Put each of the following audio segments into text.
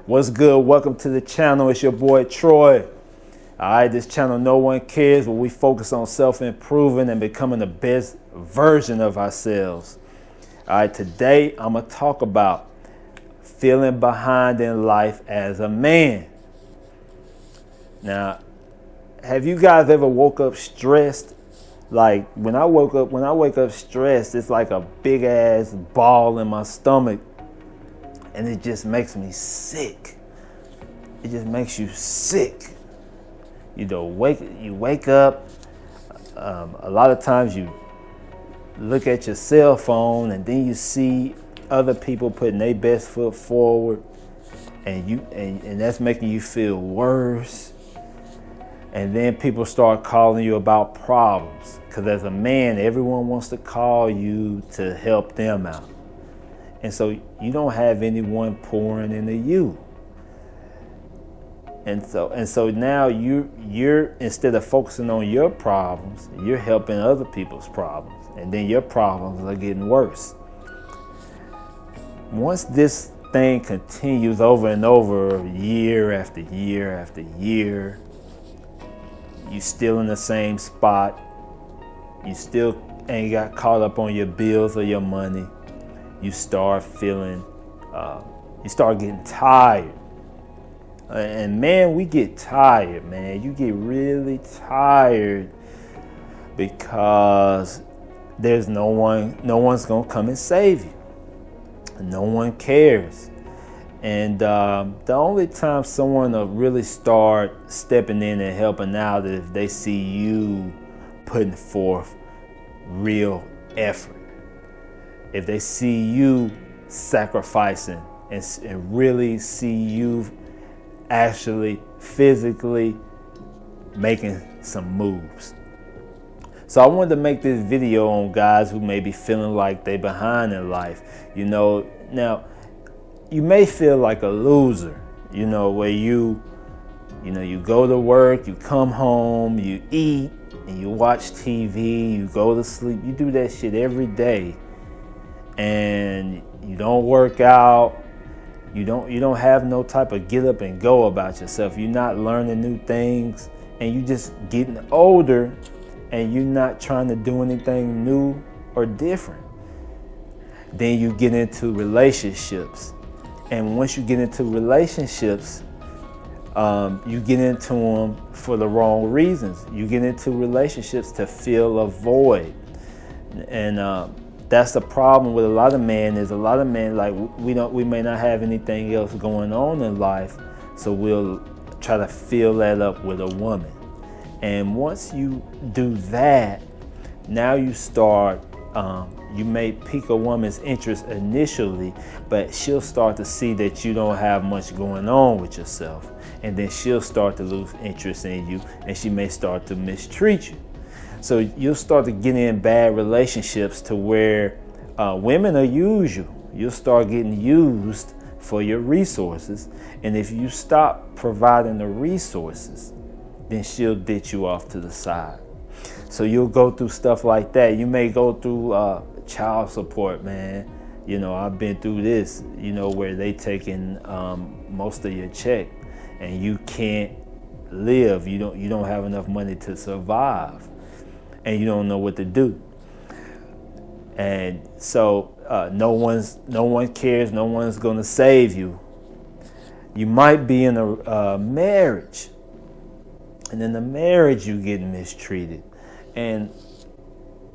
What's good? Welcome to the channel. It's your boy Troy. Alright, this channel, No One Cares, where we focus on self-improving and becoming the best version of ourselves. Alright, today I'm going to talk about feeling behind in life as a man. Now, have you guys ever woke up stressed? Like when I wake up stressed, it's like a big ass ball in my stomach. And it just makes me sick. It just makes you sick. You wake up. A lot of times you look at your cell phone and then you see other people putting their best foot forward, and that's making you feel worse. And then people start calling you about problems, because as a man, everyone wants to call you to help them out. And so you don't have anyone pouring into you. And so now you're instead of focusing on your problems, you're helping other people's problems. And then your problems are getting worse. Once this thing continues over and over, year after year after year, you still in the same spot. You still ain't got caught up on your bills or your money. You start getting tired. And man, we get tired, man. You get really tired because there's no one's gonna come and save you. No one cares. And the only time someone will really start stepping in and helping out is if they see you putting forth real effort. If they see you sacrificing and really see you actually physically making some moves. So I wanted to make this video on guys who may be feeling like they behind in life. Now you may feel like a loser, where you go to work, you come home, you eat, and you watch TV, you go to sleep. You do that shit every day. And you don't work out, you don't have no type of get up and go about yourself. You're not learning new things, and you just getting older, and you're not trying to do anything new or different. Then you get into relationships, and once you get into relationships, you get into them for the wrong reasons. You get into relationships to fill a void, and that's the problem with a lot of men. Is a lot of men, like, we may not have anything else going on in life, so we'll try to fill that up with a woman. And once you do that, now you start, you may pique a woman's interest initially, but she'll start to see that you don't have much going on with yourself. And then she'll start to lose interest in you, and she may start to mistreat you. So you'll start to get in bad relationships to where women will use you. You'll start getting used for your resources. And if you stop providing the resources, then she'll ditch you off to the side. So you'll go through stuff like that. You may go through child support, man. I've been through this, where they taking most of your check and you can't live. You don't have enough money to survive. And you don't know what to do. And so no one cares. No one's gonna save you. You might be in a marriage, and in the marriage you get mistreated. And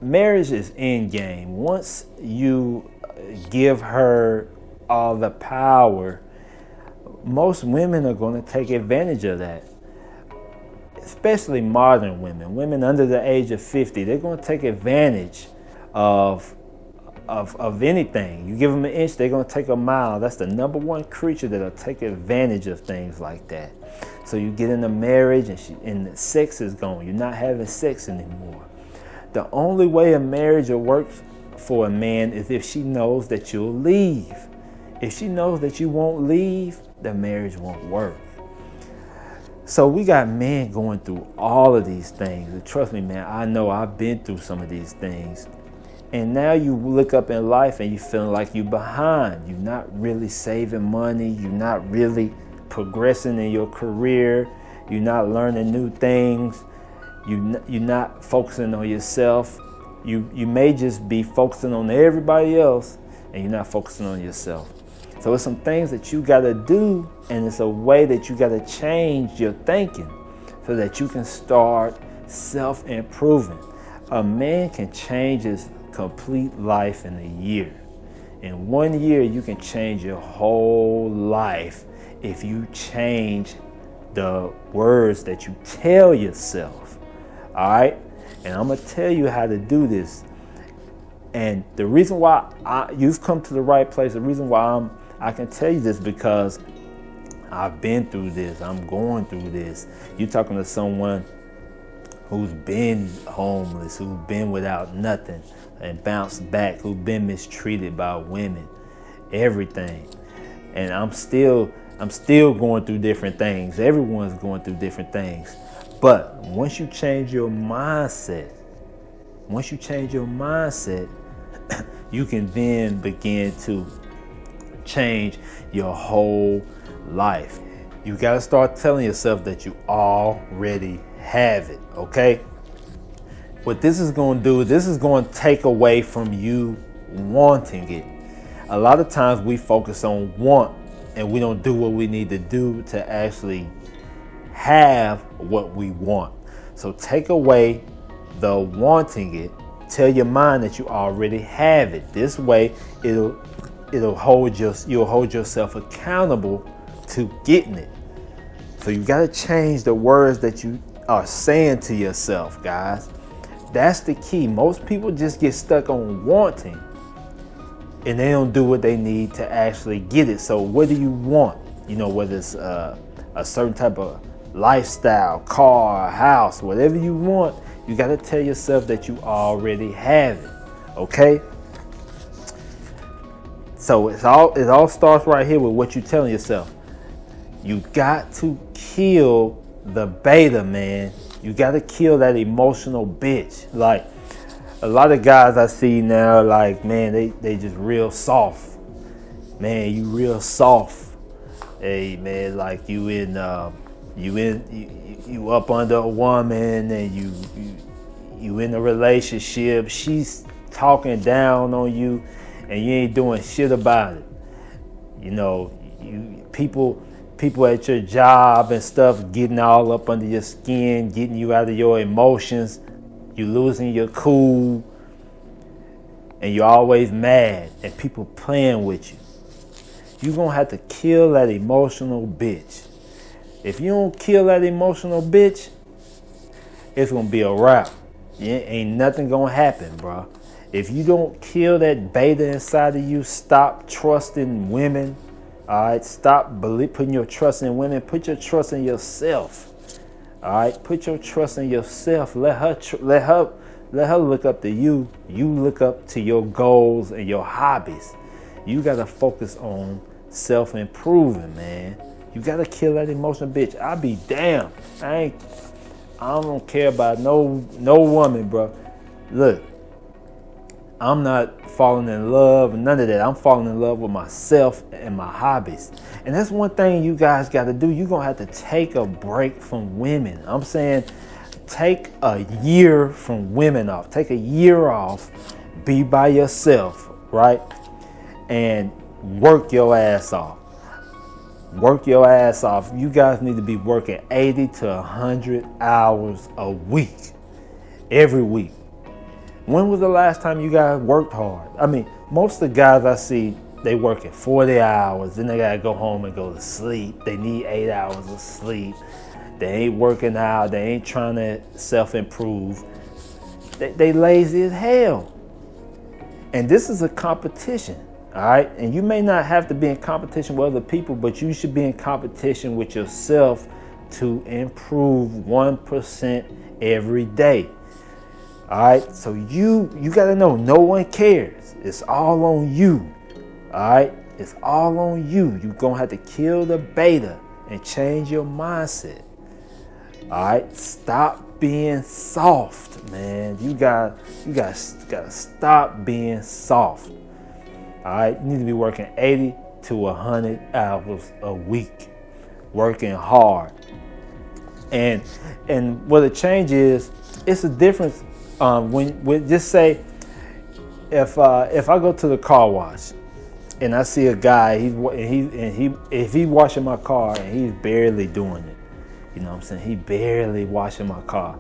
marriage is end game. Once you give her all the power, most women are gonna take advantage of that. Especially modern women under the age of 50, they're going to take advantage of anything. You give them an inch, they're going to take a mile. That's the number one creature that'll take advantage of things like that. So you get in a marriage and the sex is gone. You're not having sex anymore. The only way a marriage will work for a man is if she knows that you'll leave. If she knows that you won't leave, the marriage won't work. So we got men going through all of these things. And trust me, man, I know I've been through some of these things. And now you look up in life and you feeling like you're behind. You're not really saving money. You're not really progressing in your career. You're not learning new things. You're not focusing on yourself. You may just be focusing on everybody else and you're not focusing on yourself. So it's some things that you got to do, and it's a way that you got to change your thinking so that you can start self-improving. A man can change his complete life in a year. In 1 year, you can change your whole life if you change the words that you tell yourself. All right? And I'm going to tell you how to do this. And the reason why you've come to the right place, the reason why I can tell you this, because I've been through this. I'm going through this. You're talking to someone who's been homeless, who's been without nothing and bounced back, who's been mistreated by women, everything. And I'm still going through different things. Everyone's going through different things. But once you change your mindset, you can then begin to change your whole life. You got to start telling yourself that you already have it, okay? What this is going to do, this is going to take away from you wanting it. A lot of times we focus on want and we don't do what we need to do to actually have what we want. So take away the wanting it. Tell your mind that you already have it. This way you'll hold yourself accountable to getting it. So you got to change the words that you are saying to yourself, guys. That's the key. Most people just get stuck on wanting and they don't do what they need to actually get it. So what do you want? You know, whether it's a certain type of lifestyle, car, house, whatever you want, you got to tell yourself that you already have it. Okay? So it all starts right here with what you're telling yourself. You got to kill the beta, man. You got to kill that emotional bitch. Like a lot of guys I see now, like, man, they just real soft. Man, you real soft. Hey, man, like you up under a woman and you in a relationship. She's talking down on you and you ain't doing shit about it. You know, people at your job and stuff getting all up under your skin, getting you out of your emotions. You losing your cool and you're always mad and people playing with you. You're going to have to kill that emotional bitch. If you don't kill that emotional bitch, it's going to be a wrap. Ain't nothing going to happen, bro. If you don't kill that beta inside of you, stop trusting women. All right, stop putting your trust in women. Put your trust in yourself. All right, put your trust in yourself. Let her look up to you. You look up to your goals and your hobbies. You gotta focus on self-improving, man. You gotta kill that emotional bitch. I'll be damned. I don't care about no woman, bro. Look, I'm not falling in love, none of that. I'm falling in love with myself and my hobbies. And that's one thing you guys got to do. You're going to have to take a break from women. I'm saying take a year from women off. Take a year off. Be by yourself, right? And work your ass off. Work your ass off. You guys need to be working 80 to 100 hours a week. Every week. When was the last time you guys worked hard? I mean, most of the guys I see, they working 40 hours, then they gotta go home and go to sleep. They need 8 hours of sleep. They ain't working out. They ain't trying to self-improve. They lazy as hell. And this is a competition, all right? And you may not have to be in competition with other people, but you should be in competition with yourself to improve 1% every day. All right, so you got to know no one cares. It's all on you. All right, it's all on you. You're going to have to kill the beta and change your mindset. All right, stop being soft, man. You got to stop being soft. All right, you need to be working 80 to 100 hours a week, working hard. And what the change is, it's a difference. When just say, if I go to the car wash and I see a guy, if he's washing my car and he's barely doing it, you know what I'm saying? He barely washing my car.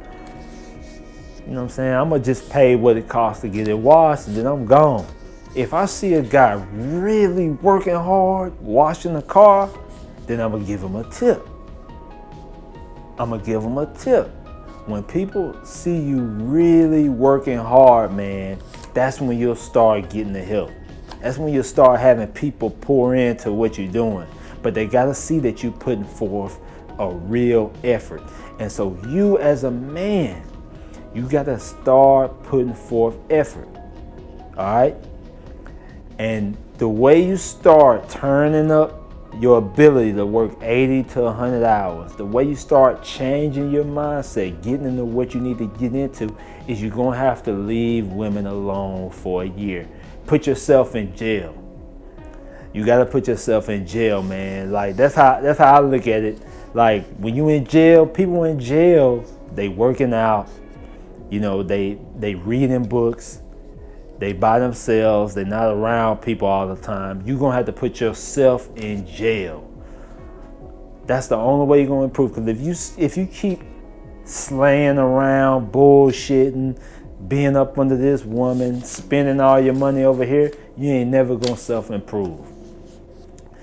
You know what I'm saying? I'm gonna just pay what it costs to get it washed, and then I'm gone. If I see a guy really working hard, washing the car, then I'm gonna give him a tip. When people see you really working hard, man, that's when you'll start getting the help. That's when you'll start having people pour into what you're doing. But they gotta see that you're putting forth a real effort. And so you as a man, you gotta start putting forth effort. All right? And the way you start turning up your ability to work 80 to 100 hours, the way you start changing your mindset, getting into what you need to get into, is you're going to have to leave women alone for a year. Put yourself in jail. You got to put yourself in jail, man. Like, that's how I look at it. Like, when you in jail, people in jail, they working out, you know, they reading books, they by themselves, they're not around people all the time. You're going to have to put yourself in jail. That's the only way you're going to improve. Because if you keep slaying around, bullshitting, being up under this woman, spending all your money over here, you ain't never going to self-improve.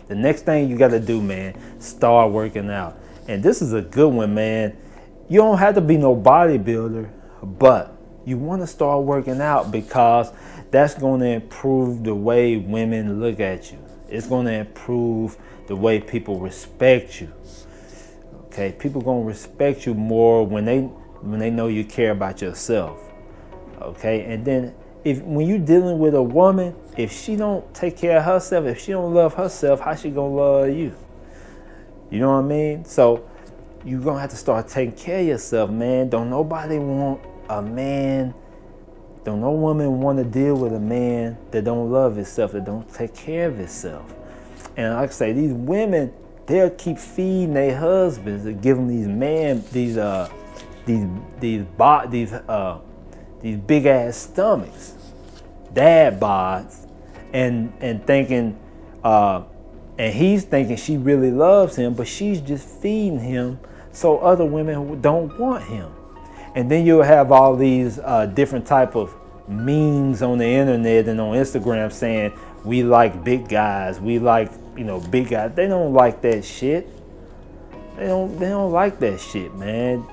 The next thing you got to do, man, start working out. And this is a good one, man. You don't have to be no bodybuilder, but you want to start working out, because that's going to improve the way women look at you. It's going to improve the way people respect you. Okay, people going to respect you more when they know you care about yourself. Okay, and then when you're dealing with a woman, if she don't take care of herself, if she don't love herself, how she gonna love you? You know what I mean? So you're gonna have to start taking care of yourself, man. Don't nobody want a man, don't no woman want to deal with a man that don't love himself, that don't take care of himself. And like I say, these women, they'll keep feeding their husbands and give them these big ass stomachs, dad bods, and thinking, and he's thinking she really loves him, but she's just feeding him so other women don't want him. And then you'll have all these different type of memes on the internet and on Instagram saying, we like big guys, we like, big guys. They don't like that shit. They don't like that shit, man.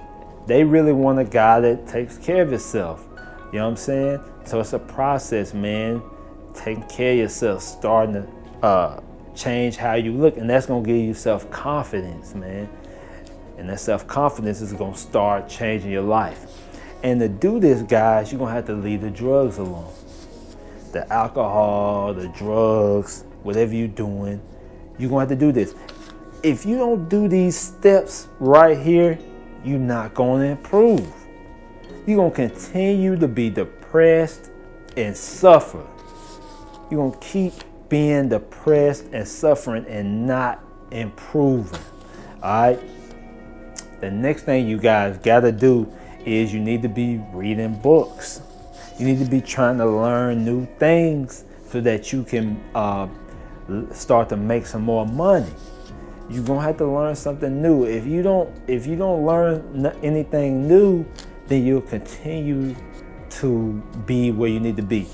They really want a guy that takes care of himself. You know what I'm saying? So it's a process, man. Taking care of yourself, starting to change how you look, and that's gonna give you self-confidence, man. And that self-confidence is gonna start changing your life. And to do this, guys, you're gonna have to leave the drugs alone. The alcohol, the drugs, whatever you're doing, you're gonna have to do this. If you don't do these steps right here, you're not gonna improve. You're gonna continue to be depressed and suffer. You're gonna keep being depressed and suffering and not improving. All right? The next thing you guys gotta do is you need to be reading books. You need to be trying to learn new things so that you can start to make some more money. You're gonna have to learn something new. If you don't learn anything new, then you'll continue to be where you need to be.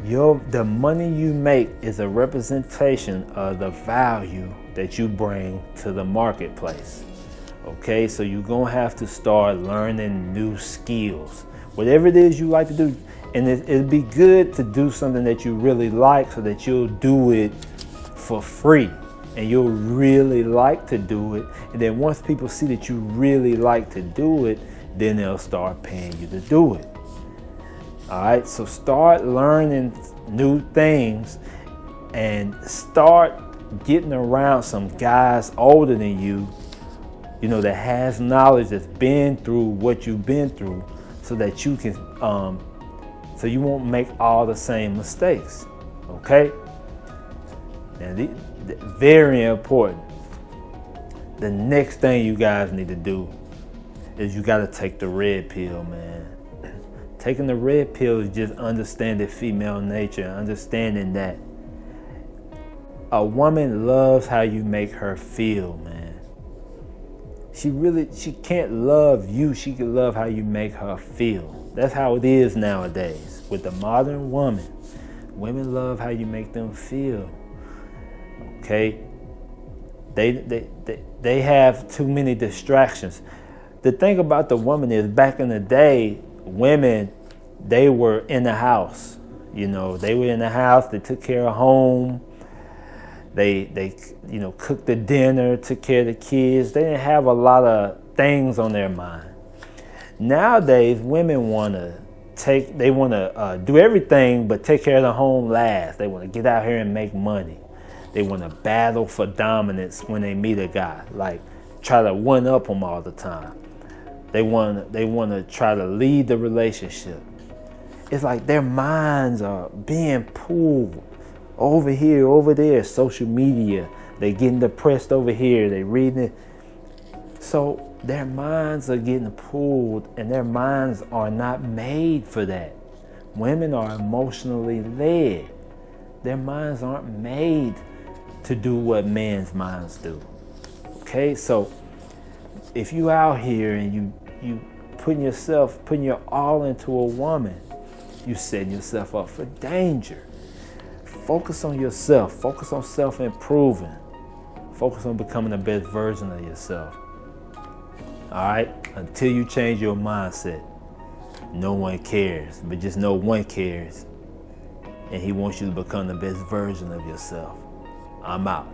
The money you make is a representation of the value that you bring to the marketplace. Okay, so you're gonna have to start learning new skills. Whatever it is you like to do, and it'd be good to do something that you really like so that you'll do it for free. And you'll really like to do it. And then once people see that you really like to do it, then they'll start paying you to do it. All right, so start learning new things and start getting around some guys older than you that has knowledge, that's been through what you've been through, so that you can, so you won't make all the same mistakes. Okay? Now, very important. The next thing you guys need to do is you got to take the red pill, man. Taking the red pill is just understanding female nature, understanding that a woman loves how you make her feel, man. She can't love you, she can love how you make her feel. That's how it is nowadays. With the modern woman, women love how you make them feel. Okay? They have too many distractions. The thing about the woman is, back in the day, women, they were in the house. They were in the house, they took care of home. They cooked the dinner, took care of the kids. They didn't have a lot of things on their mind. Nowadays, women want to do everything but take care of the home last. They want to get out here and make money. They want to battle for dominance when they meet a guy, like try to one up them all the time. They want to try to lead the relationship. It's like their minds are being pulled over here, over there, social media. They getting depressed over here. They reading it. So their minds are getting pulled, and their minds are not made for that. Women are emotionally led. Their minds aren't made to do what men's minds do. Okay, so if you out here and you putting your all into a woman, you setting yourself up for danger. Focus on yourself. Focus on self-improving. Focus on becoming the best version of yourself. All right? Until you change your mindset, no one cares. But just know one cares. And he wants you to become the best version of yourself. I'm out.